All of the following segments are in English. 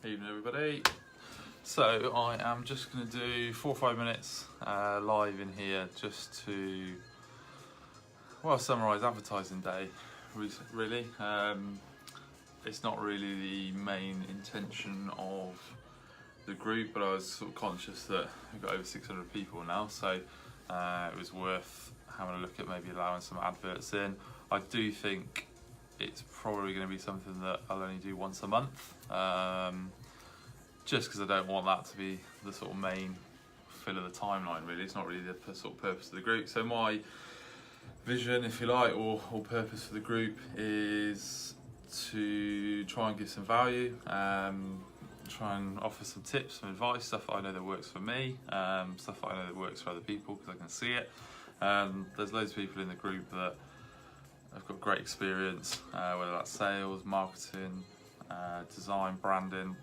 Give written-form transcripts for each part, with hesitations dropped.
Evening everybody. So I am just going to do 4 or 5 minutes live in here just to, well, summarise advertising day really. It's not really the main intention of the group, but I was sort of conscious that we've got over 600 people now, so it was worth having a look at maybe allowing some adverts in. I do think it's probably going to be something that I'll only do once a month, just because I don't want that to be the sort of main fill of the timeline really. It's not really the sort of purpose of the group. So my vision, if you like, or purpose for the group is to try and give some value, try and offer some tips, some advice, stuff that I know that works for me, stuff that I know that works for other people because I can see it. There's loads of people in the group that have got great experience, whether that's sales, marketing, design, branding.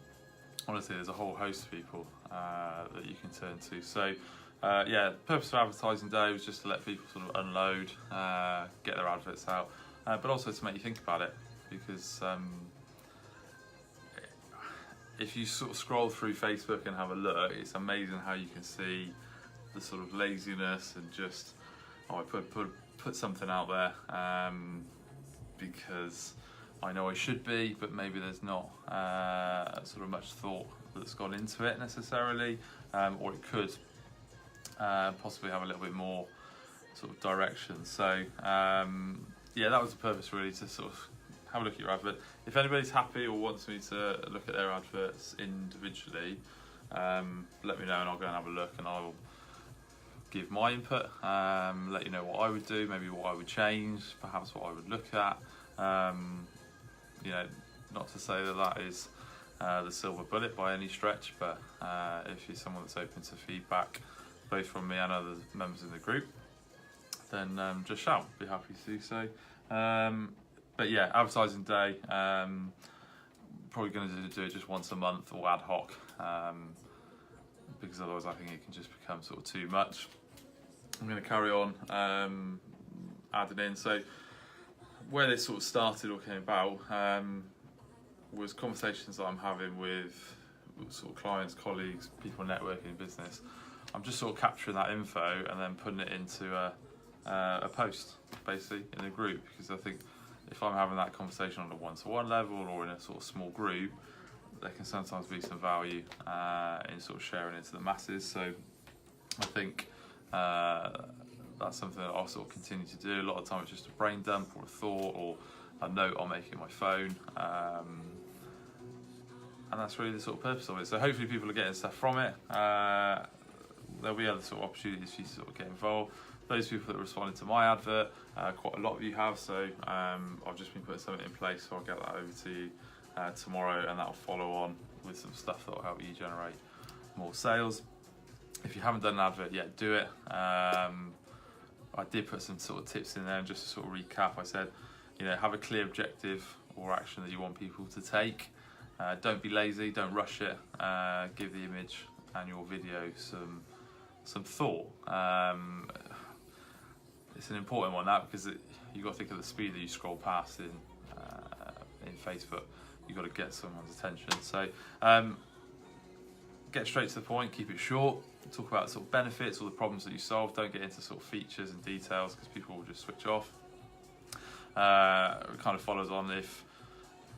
Honestly, there's a whole host of people that you can turn to. So yeah, the purpose of advertising day was just to let people sort of unload, get their adverts out, but also to make you think about it, because if you sort of scroll through Facebook and have a look, it's amazing how you can see the sort of laziness and just, oh, I put something out there because I know I should be, but maybe there's not sort of much thought that's gone into it necessarily, or it could possibly have a little bit more sort of direction. So yeah, that was the purpose really, to sort of have a look at your advert. If anybody's happy or wants me to look at their adverts individually, let me know and I'll go and have a look and I'll give my input, let you know what I would do, maybe what I would change, perhaps what I would look at. You know, not to say that that is the silver bullet by any stretch, but if you're someone that's open to feedback, both from me and other members in the group, then just shout, be happy to do so. But yeah, advertising day, probably going to do it just once a month or ad hoc, because otherwise I think it can just become sort of too much. I'm going to carry on adding in. So where this sort of started or came about was conversations that I'm having with sort of clients, colleagues, people networking in business. I'm just sort of capturing that info and then putting it into a post basically in a group, because I think if I'm having that conversation on a one-to-one level or in a sort of small group, there can sometimes be some value in sort of sharing it to the masses. So I think that's something that I'll sort of continue to do. A lot of the time it's just a brain dump or a thought or a note I'll make in my phone, and that's really the sort of purpose of it. So hopefully people are getting stuff from it. There'll be other sort of opportunities for you to sort of get involved. Those people that responded to my advert, quite a lot of you have, so I've just been putting something in place, so I'll get that over to you tomorrow, and that'll follow on with some stuff that will help you generate more sales. If you haven't done an advert yet, do it. I did put some sort of tips in there, and just to sort of recap, I said, you know, have a clear objective or action that you want people to take. Don't be lazy, don't rush it. Give the image and your video some thought. It's an important one now, because you've got to think of the speed that you scroll past in Facebook. You've got to get someone's attention. So get straight to the point, keep it short, talk about sort of benefits or the problems that you solve. Don't get into sort of features and details, because people will just switch off. It kind of follows on, if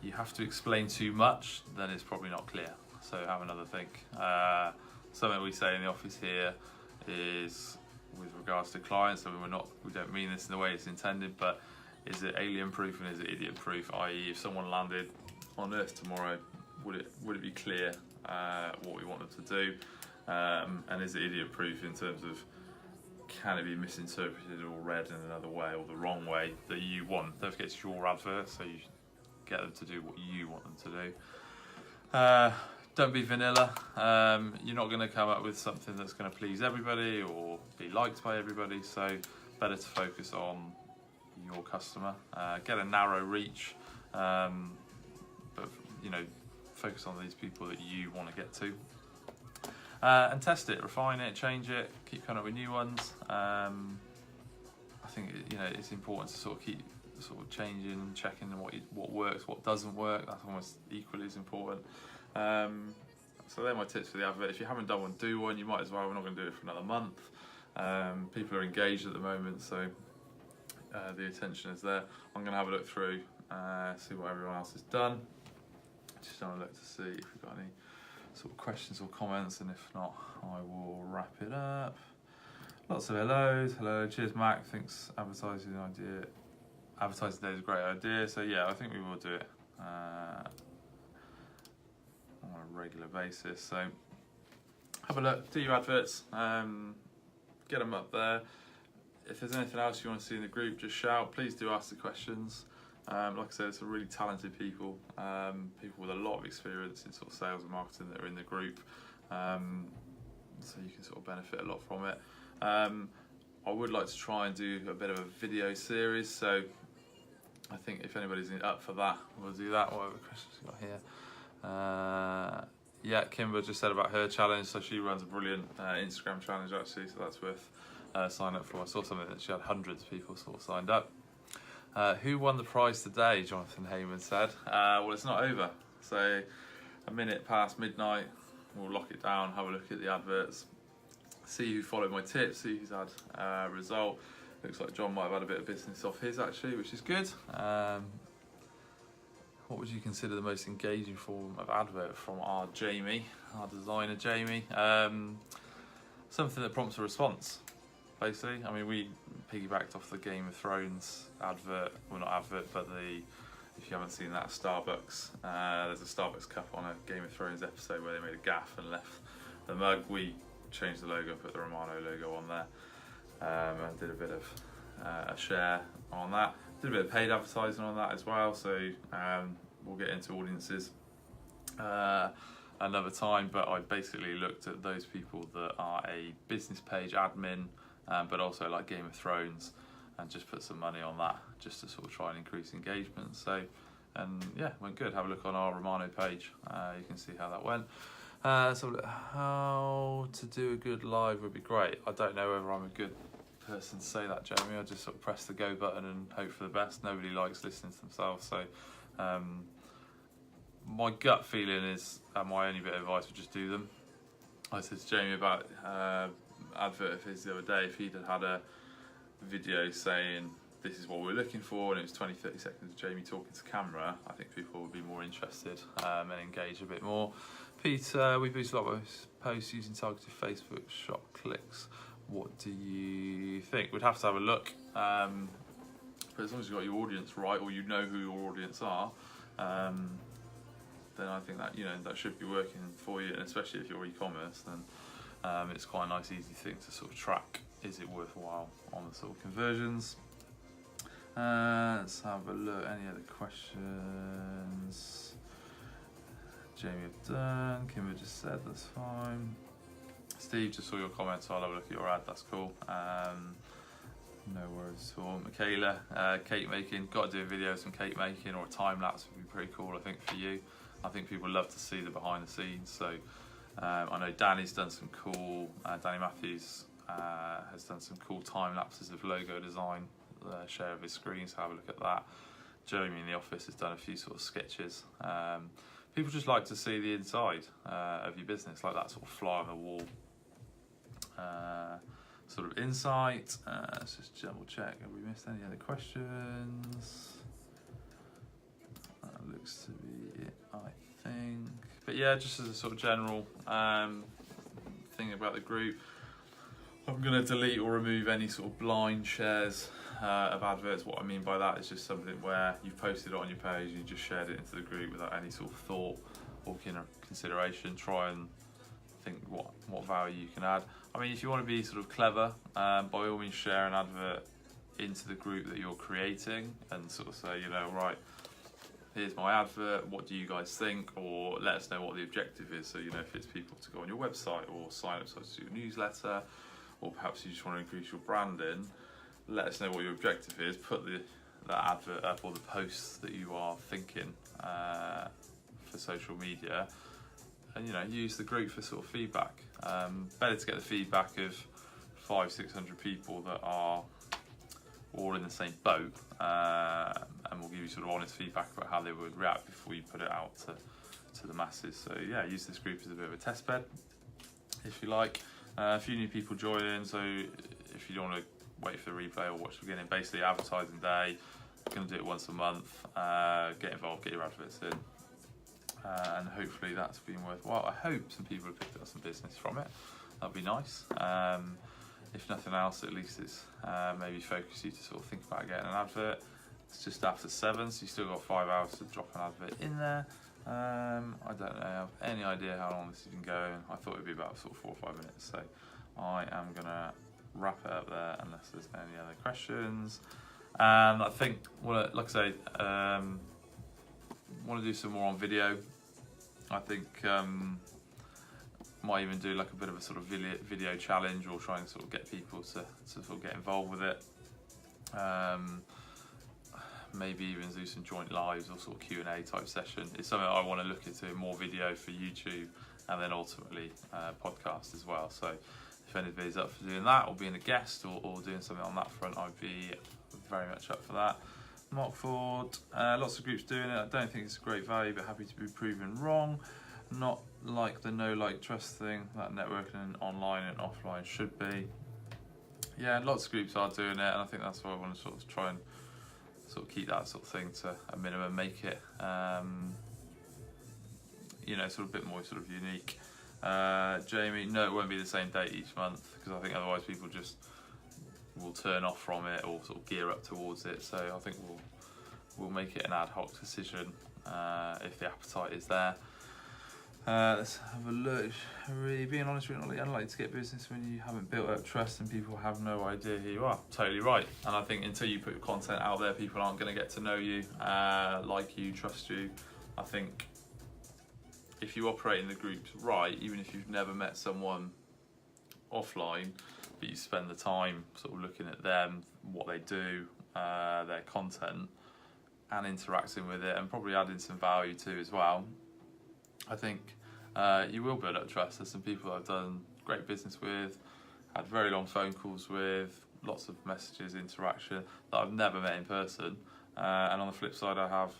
you have to explain too much, then it's probably not clear. So have another think. Something we say in the office here is, with regards to clients, I mean, we don't mean this in the way it's intended, but is it alien proof and is it idiot proof? I.e., if someone landed on Earth tomorrow, would it be clear what we want them to do? And is it idiot proof in terms of, can it be misinterpreted or read in another way or the wrong way that you want? Don't forget, it's your advert, so you get them to do what you want them to do. Don't be vanilla. You're not going to come up with something that's going to please everybody or be liked by everybody, so better to focus on your customer. Get a narrow reach, but you know, focus on these people that you want to get to, and test it, refine it, change it, keep coming up with new ones. I think, you know, it's important to sort of keep sort of changing, checking what works, what doesn't work. That's almost equally as important. So they're my tips for the advert. If you haven't done one, do one. You might as well. We're not going to do it for another month. People are engaged at the moment, so the attention is there. I'm going to have a look through, see what everyone else has done. Just have a look to see if we've got any sort of questions or comments, and if not, I will wrap it up. Lots of hellos. Hello, cheers, Mac. Thinks advertising day is a great idea. So yeah, I think we will do it on a regular basis. So have a look, do your adverts, get them up there. If there's anything else you want to see in the group, just shout. Please do ask the questions. Like I said, it's a really talented people, people with a lot of experience in sort of sales and marketing that are in the group, so you can sort of benefit a lot from it. I would like to try and do a bit of a video series, so I think if anybody's up for that, we'll do that. What other questions we got here? Yeah, Kimber just said about her challenge, so she runs a brilliant Instagram challenge actually, so that's worth signing up for. I saw something that she had hundreds of people sort of signed up. Who won the prize today? Jonathan Heyman said. Well, it's not over, so a minute past midnight, we'll lock it down, have a look at the adverts, see who followed my tips, see who's had a result. Looks like John might have had a bit of business off his actually, which is good. What would you consider the most engaging form of advert from our Jamie, our designer Jamie? Something that prompts a response, basically. I mean, we piggybacked off the 𝗁𝗲𝗁𝗁 advert, well not advert, but if you haven't seen that, Starbucks, there's a Starbucks cup on a 𝗁𝗲𝗁 episode where they made a gaff and left the mug. We changed the logo, put the Romano logo on there, and did a bit of a share on that. Did a bit of paid advertising on that as well, so we'll get into audiences another time, but I basically looked at those people that are a business page admin, but also like 𝗁𝗲𝗁𝗁, and just put some money on that just to sort of try and increase engagement. So, and yeah, went good. Have a look on our Romano page, you can see how that went. So how to do a good live would be great. I don't know whether I'm a good person to say that, Jeremy. I just sort of press the go button and hope for the best. Nobody likes listening to themselves, so my gut feeling is, my only bit of advice would just do them. I said to Jamie about advert of his the other day, if he'd had a video saying this is what we're looking for and it was 20-30 seconds of Jamie talking to camera, I think people would be more interested and engage a bit more. Peter, we boost a lot of posts using targeted Facebook shop clicks. What do you think? We'd have to have a look, but as long as you've got your audience right, or you know who your audience are, then I think that, you know, that should be working for you, and especially if you're e-commerce, then it's quite a nice easy thing to sort of track. Is it worthwhile on the sort of conversions? Let's have a look. Any other questions? Jamie have done. Kimber just said that's fine. Steve, just saw your comments, so I'll have a look at your ad. That's cool. No worries at all. Michaela, cake making. Got to do a video of some cake making, or a time lapse would be pretty cool, I think, for you. I think people love to see the behind the scenes. So I know Danny's done some cool. Danny Matthews has done some cool time lapses of logo design. Share of his screen, so have a look at that. Jeremy in the office has done a few sort of sketches. People just like to see the inside of your business, like that sort of fly on the wall sort of insight. Let's just double check. Have we missed any other questions? That looks to be it, I think. But yeah, just as a sort of general thing about the group, I'm going to delete or remove any sort of blind shares of adverts. What I mean by that is just something where you've posted it on your page, you just shared it into the group without any sort of thought or consideration. Try and think what value you can add. I mean, if you want to be sort of clever, by all means share an advert into the group that you're creating and sort of say, you know, right, here's my advert, what do you guys think, or let us know what the objective is. So, you know, if it's people to go on your website or sign up to your newsletter, or perhaps you just want to increase your branding, let us know what your objective is. Put that advert up, or the posts that you are thinking for social media, and, you know, use the group for sort of feedback. Better to get the feedback of 500-600 people that are all in the same boat, and we'll give you sort of honest feedback about how they would react before you put it out to the masses. So yeah, use this group as a bit of a test bed, if you like. A few new people joining, so if you don't want to wait for the replay or watch the beginning, basically advertising day, going to do it once a month, get involved, get your adverts in, and hopefully that's been worthwhile. I hope some people have picked up some business from it. That'd be nice. If nothing else, at least it's maybe focus you to sort of think about getting an advert. It's just after 7, so you still got 5 hours to drop an advert in there. I don't know, I have any idea how long this has been going. I thought it'd be about sort of 4 or 5 minutes, so I am gonna wrap it up there unless there's any other questions. And I think, well, like I say, want to do some more on video. I think might even do like a bit of a sort of video challenge, or try and sort of get people to sort of get involved with it. Maybe even do some joint lives or sort of Q&A type session. It's something I want to look into, more video for YouTube, and then ultimately podcast as well. So if anybody's up for doing that, or being a guest, or doing something on that front, I'd be very much up for that. Mark Ford, lots of groups doing it. I don't think it's a great value, but happy to be proven wrong. Not like the know, like, trust thing that networking online and offline should be. Yeah, lots of groups are doing it, and I think that's why I want to sort of try and sort of keep that sort of thing to a minimum, make it you know, sort of a bit more sort of unique. Jamie, no, it won't be the same date each month, because I think otherwise people just will turn off from it or sort of gear up towards it. So I think we'll make it an ad hoc decision if the appetite is there. Let's have a look. Really, being honest, really unlikely to get business when you haven't built up trust and people have no idea who you are. Totally right. And I think until you put your content out there, people aren't going to get to know you, like you, trust you. I think if you operate in the groups right, even if you've never met someone offline, but you spend the time sort of looking at them, what they do, their content, and interacting with it, and probably adding some value too as well, I think you will build up trust. There's some people I've done great business with, had very long phone calls with, lots of messages, interaction that I've never met in person. And on the flip side, I have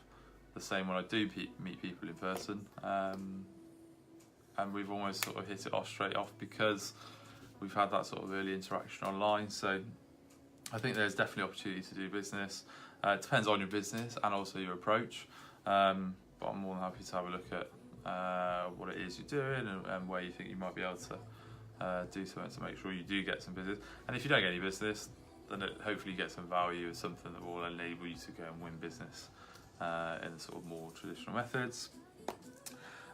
the same when I do meet people in person. And we've almost sort of hit it off straight off because we've had that sort of early interaction online. So I think there's definitely opportunity to do business. It depends on your business and also your approach. But I'm more than happy to have a look at what it is you're doing and where you think you might be able to do something to make sure you do get some business. And if you don't get any business, then hopefully you get some value and something that will enable you to go and win business in the sort of more traditional methods.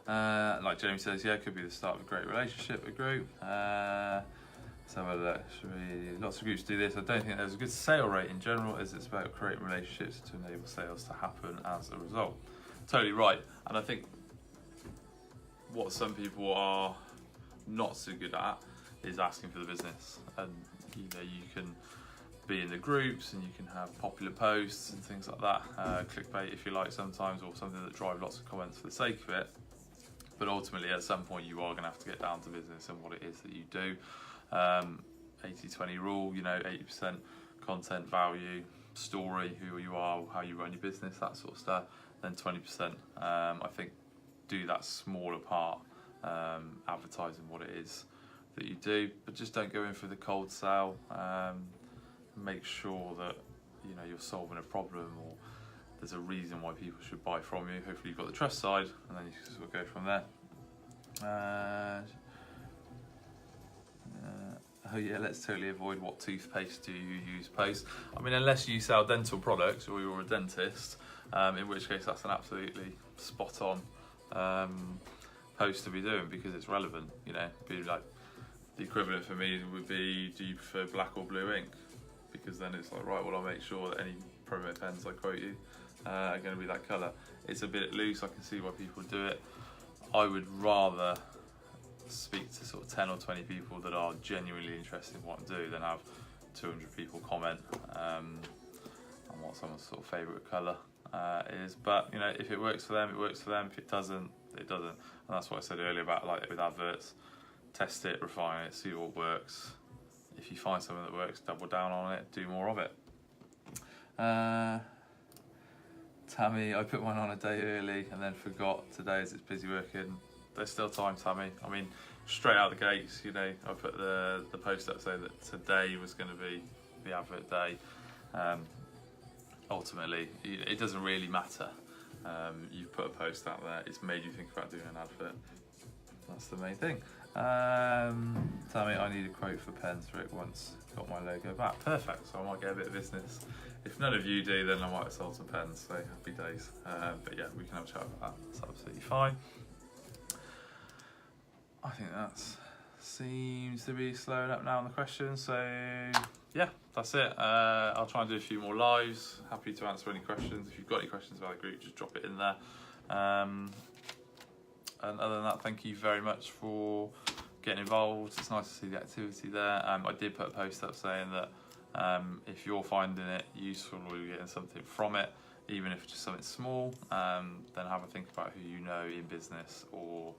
Like Jamie says, yeah, it could be the start of a great relationship, a group. So lots of groups do this. I don't think there's a good sale rate in general, as it's about creating relationships to enable sales to happen as a result. Totally right. And I think what some people are not so good at is asking for the business. And you know, you can be in the groups and you can have popular posts and things like that, clickbait if you like sometimes, or something that drive lots of comments for the sake of it. But ultimately at some point you are going to have to get down to business and what it is that you do. 80-20 rule, you know, 80% content, value, story, who you are, how you run your business, that sort of stuff. Then 20%, I think, do that smaller part, advertising what it is that you do, but just don't go in for the cold sell. Make sure that you know you're solving a problem, or there's a reason why people should buy from you. Hopefully you've got the trust side, and then you can sort of go from there. Oh yeah, let's totally avoid what toothpaste do you use post. I mean, unless you sell dental products or you're a dentist, in which case that's an absolutely spot on post to be doing, because it's relevant. You know, be like the equivalent for me would be, do you prefer black or blue ink? Because then it's like, right, well, I'll make sure that any promo pens I quote you are going to be that colour. It's a bit loose, I can see why people do it. I would rather speak to sort of 10 or 20 people that are genuinely interested in what I do than have 200 people comment on what someone's sort of favourite colour is. But you know, if it works for them, it works for them. If it doesn't, it doesn't. And that's what I said earlier about, like with adverts, test it, refine it, see what works. If you find something that works, double down on it, do more of it. Tammy, I put mine on a day early and then forgot today as it's busy working. There's still time, Tammy. I mean, straight out the gates, you know, I put the post up saying that today was going to be the advert day. Ultimately, it doesn't really matter. You've put a post out there, it's made you think about doing an advert. That's the main thing. Tammy, I need a quote for pens. Rick once got my logo back. Perfect, so I might get a bit of business. If none of you do, then I might have sold some pens, so happy days. But yeah, we can have a chat about that. That's absolutely fine. I think that seems to be slowing up now on the questions, so yeah, that's it. I'll try and do a few more lives. Happy to answer any questions. If you've got any questions about the group, just drop it in there. And other than that, thank you very much for getting involved. It's nice to see the activity there. I did put a post up saying that if you're finding it useful or you're getting something from it, even if it's just something small, then have a think about who you know in business or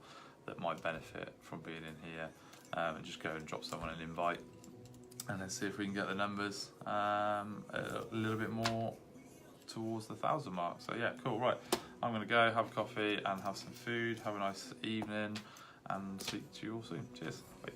that might benefit from being in here, and just go and drop someone an invite and then see if we can get the numbers a little bit more towards the 1,000 mark. So yeah, cool. Right, I'm gonna go have a coffee and have some food. Have a nice evening and speak to you all soon. Cheers. Bye.